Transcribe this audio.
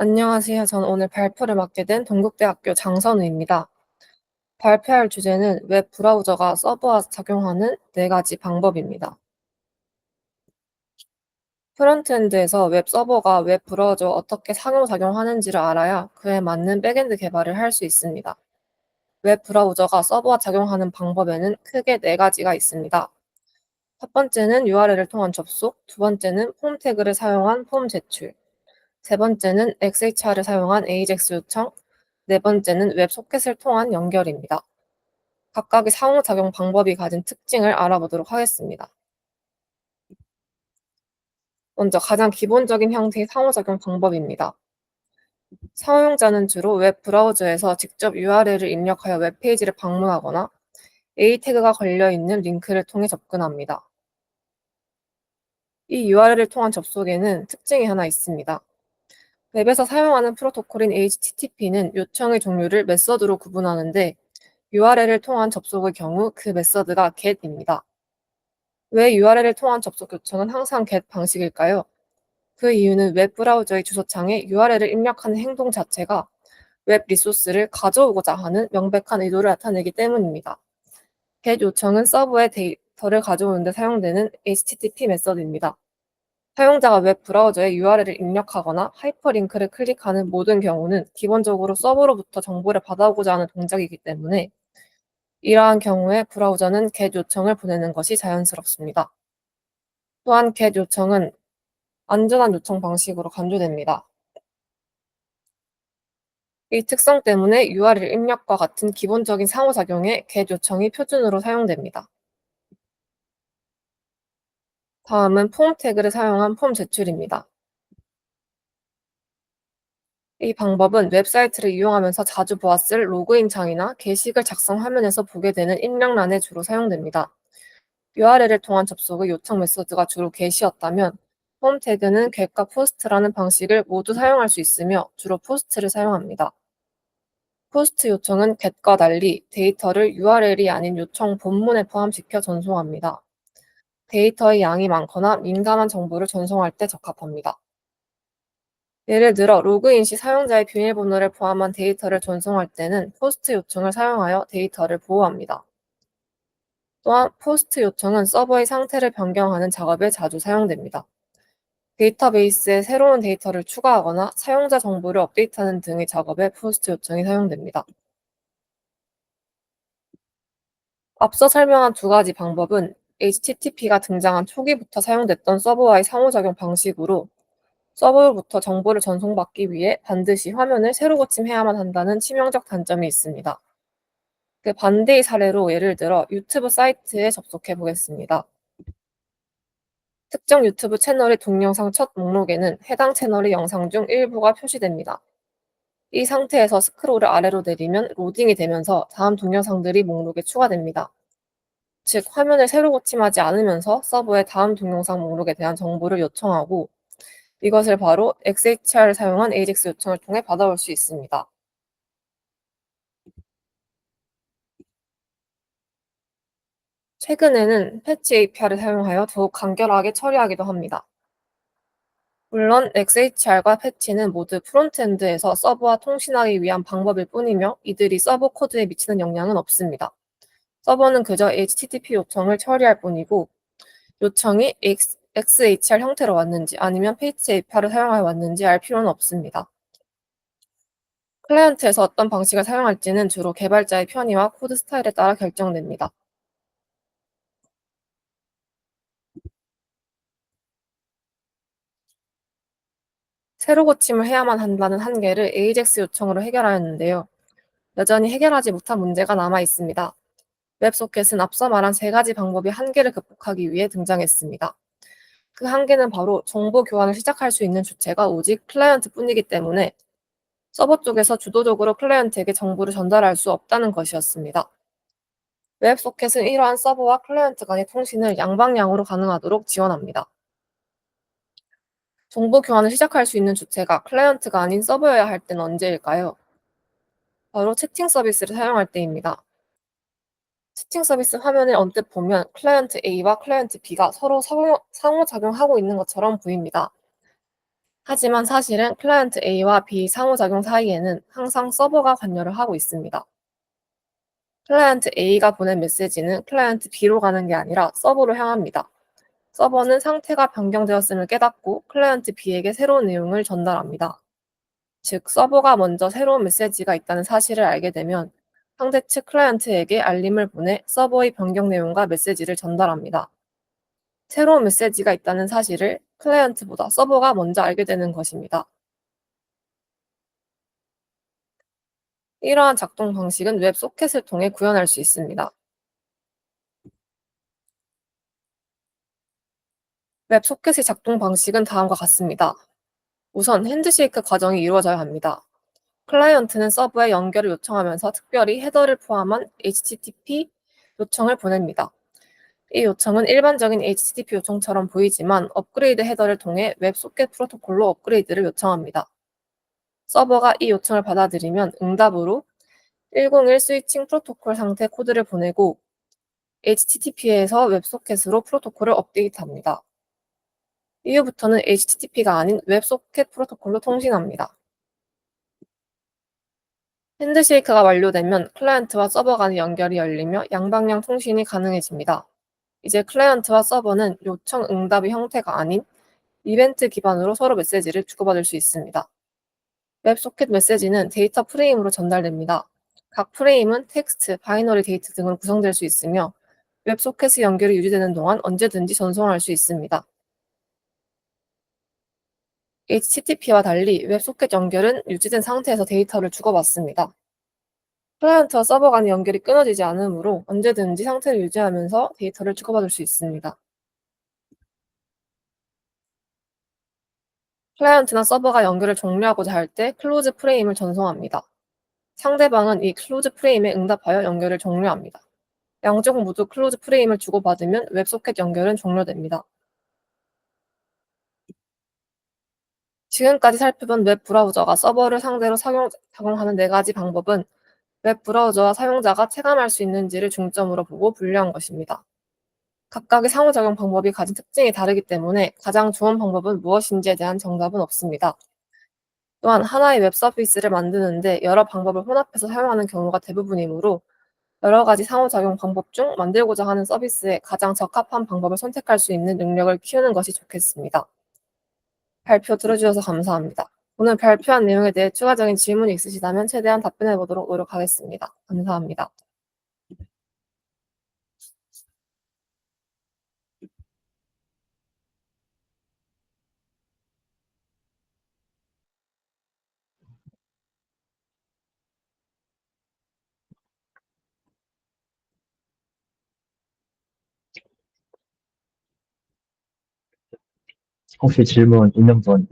안녕하세요. 저는 오늘 발표를 맡게 된 동국대학교 장선우입니다. 발표할 주제는 웹 브라우저가 서버와 작용하는 네 가지 방법입니다. 프론트엔드에서 웹 서버가 웹 브라우저와 어떻게 상호작용하는지를 알아야 그에 맞는 백엔드 개발을 할 수 있습니다. 웹 브라우저가 서버와 작용하는 방법에는 크게 네 가지가 있습니다. 첫 번째는 URL을 통한 접속, 두 번째는 폼 태그를 사용한 폼 제출, 세 번째는 XHR을 사용한 AJAX 요청, 네 번째는 웹 소켓을 통한 연결입니다. 각각의 상호작용 방법이 가진 특징을 알아보도록 하겠습니다. 먼저 가장 기본적인 형태의 상호작용 방법입니다. 사용자는 주로 웹 브라우저에서 직접 URL을 입력하여 웹페이지를 방문하거나 A 태그가 걸려있는 링크를 통해 접근합니다. 이 URL을 통한 접속에는 특징이 하나 있습니다. 웹에서 사용하는 프로토콜인 HTTP는 요청의 종류를 메서드로 구분하는데 URL을 통한 접속의 경우 그 메서드가 get입니다. 왜 URL을 통한 접속 요청은 항상 get 방식일까요? 그 이유는 웹 브라우저의 주소창에 URL을 입력하는 행동 자체가 웹 리소스를 가져오고자 하는 명백한 의도를 나타내기 때문입니다. get 요청은 서버에 데이터를 가져오는 데 사용되는 HTTP 메서드입니다. 사용자가 웹 브라우저에 URL을 입력하거나 하이퍼링크를 클릭하는 모든 경우는 기본적으로 서버로부터 정보를 받아오고자 하는 동작이기 때문에 이러한 경우에 브라우저는 get 요청을 보내는 것이 자연스럽습니다. 또한 get 요청은 안전한 요청 방식으로 간주됩니다. 이 특성 때문에 URL 입력과 같은 기본적인 상호작용에 get 요청이 표준으로 사용됩니다. 다음은 폼 태그를 사용한 폼 제출입니다. 이 방법은 웹사이트를 이용하면서 자주 보았을 로그인 창이나 게시글 작성 화면에서 보게 되는 입력란에 주로 사용됩니다. URL을 통한 접속의 요청 메소드가 주로 게시였다면 폼 태그는 get과 post라는 방식을 모두 사용할 수 있으며 주로 post를 사용합니다. 포스트 요청은 get과 달리 데이터를 URL이 아닌 요청 본문에 포함시켜 전송합니다. 데이터의 양이 많거나 민감한 정보를 전송할 때 적합합니다. 예를 들어 로그인 시 사용자의 비밀번호를 포함한 데이터를 전송할 때는 포스트 요청을 사용하여 데이터를 보호합니다. 또한 포스트 요청은 서버의 상태를 변경하는 작업에 자주 사용됩니다. 데이터베이스에 새로운 데이터를 추가하거나 사용자 정보를 업데이트하는 등의 작업에 포스트 요청이 사용됩니다. 앞서 설명한 두 가지 방법은 HTTP가 등장한 초기부터 사용됐던 서버와의 상호작용 방식으로 서버로부터 정보를 전송받기 위해 반드시 화면을 새로 고침해야만 한다는 치명적 단점이 있습니다. 그 반대의 사례로 예를 들어 유튜브 사이트에 접속해 보겠습니다. 특정 유튜브 채널의 동영상 첫 목록에는 해당 채널의 영상 중 일부가 표시됩니다. 이 상태에서 스크롤을 아래로 내리면 로딩이 되면서 다음 동영상들이 목록에 추가됩니다. 즉, 화면을 새로 고침하지 않으면서 서버에 다음 동영상 목록에 대한 정보를 요청하고 이것을 바로 XHR을 사용한 AJAX 요청을 통해 받아올 수 있습니다. 최근에는 패치 API를 사용하여 더욱 간결하게 처리하기도 합니다. 물론 XHR과 패치는 모두 프론트엔드에서 서버와 통신하기 위한 방법일 뿐이며 이들이 서버 코드에 미치는 영향은 없습니다. 서버는 그저 HTTP 요청을 처리할 뿐이고 요청이 XHR 형태로 왔는지 아니면 패치 API를 사용하여 왔는지 알 필요는 없습니다. 클라이언트에서 어떤 방식을 사용할지는 주로 개발자의 편의와 코드 스타일에 따라 결정됩니다. 새로 고침을 해야만 한다는 한계를 AJAX 요청으로 해결하였는데요. 여전히 해결하지 못한 문제가 남아 있습니다. 웹소켓은 앞서 말한 세 가지 방법의 한계를 극복하기 위해 등장했습니다. 그 한계는 바로 정보 교환을 시작할 수 있는 주체가 오직 클라이언트뿐이기 때문에 서버 쪽에서 주도적으로 클라이언트에게 정보를 전달할 수 없다는 것이었습니다. 웹소켓은 이러한 서버와 클라이언트 간의 통신을 양방향으로 가능하도록 지원합니다. 정보 교환을 시작할 수 있는 주체가 클라이언트가 아닌 서버여야 할 때는 언제일까요? 바로 채팅 서비스를 사용할 때입니다. 채팅 서비스 화면을 언뜻 보면 클라이언트 A와 클라이언트 B가 서로 상호작용하고 있는 것처럼 보입니다. 하지만 사실은 클라이언트 A와 B 상호작용 사이에는 항상 서버가 관여를 하고 있습니다. 클라이언트 A가 보낸 메시지는 클라이언트 B로 가는 게 아니라 서버로 향합니다. 서버는 상태가 변경되었음을 깨닫고 클라이언트 B에게 새로운 내용을 전달합니다. 즉, 서버가 먼저 새로운 메시지가 있다는 사실을 알게 되면 상대 측 클라이언트에게 알림을 보내 서버의 변경 내용과 메시지를 전달합니다. 새로운 메시지가 있다는 사실을 클라이언트보다 서버가 먼저 알게 되는 것입니다. 이러한 작동 방식은 웹 소켓을 통해 구현할 수 있습니다. 웹 소켓의 작동 방식은 다음과 같습니다. 우선 핸드쉐이크 과정이 이루어져야 합니다. 클라이언트는 서버에 연결을 요청하면서 특별히 헤더를 포함한 HTTP 요청을 보냅니다. 이 요청은 일반적인 HTTP 요청처럼 보이지만 업그레이드 헤더를 통해 웹소켓 프로토콜로 업그레이드를 요청합니다. 서버가 이 요청을 받아들이면 응답으로 101 스위칭 프로토콜 상태 코드를 보내고 HTTP에서 웹소켓으로 프로토콜을 업데이트합니다. 이후부터는 HTTP가 아닌 웹소켓 프로토콜로 통신합니다. 핸드쉐이크가 완료되면 클라이언트와 서버 간의 연결이 열리며 양방향 통신이 가능해집니다. 이제 클라이언트와 서버는 요청 응답의 형태가 아닌 이벤트 기반으로 서로 메시지를 주고받을 수 있습니다. 웹소켓 메시지는 데이터 프레임으로 전달됩니다. 각 프레임은 텍스트, 바이너리 데이터 등으로 구성될 수 있으며 웹소켓의 연결이 유지되는 동안 언제든지 전송할 수 있습니다. HTTP와 달리 웹소켓 연결은 유지된 상태에서 데이터를 주고받습니다. 클라이언트와 서버 간의 연결이 끊어지지 않으므로 언제든지 상태를 유지하면서 데이터를 주고받을 수 있습니다. 클라이언트나 서버가 연결을 종료하고자 할 때 클로즈 프레임을 전송합니다. 상대방은 이 클로즈 프레임에 응답하여 연결을 종료합니다. 양쪽 모두 클로즈 프레임을 주고받으면 웹소켓 연결은 종료됩니다. 지금까지 살펴본 웹 브라우저가 서버를 상대로 작용하는 네 가지 방법은 웹 브라우저와 사용자가 체감할 수 있는지를 중점으로 보고 분류한 것입니다. 각각의 상호작용 방법이 가진 특징이 다르기 때문에 가장 좋은 방법은 무엇인지에 대한 정답은 없습니다. 또한 하나의 웹 서비스를 만드는데 여러 방법을 혼합해서 사용하는 경우가 대부분이므로 여러 가지 상호작용 방법 중 만들고자 하는 서비스에 가장 적합한 방법을 선택할 수 있는 능력을 키우는 것이 좋겠습니다. 발표 들어주셔서 감사합니다. 오늘 발표한 내용에 대해 추가적인 질문이 있으시다면 최대한 답변해 보도록 노력하겠습니다. 감사합니다. 혹시 질문 있는 분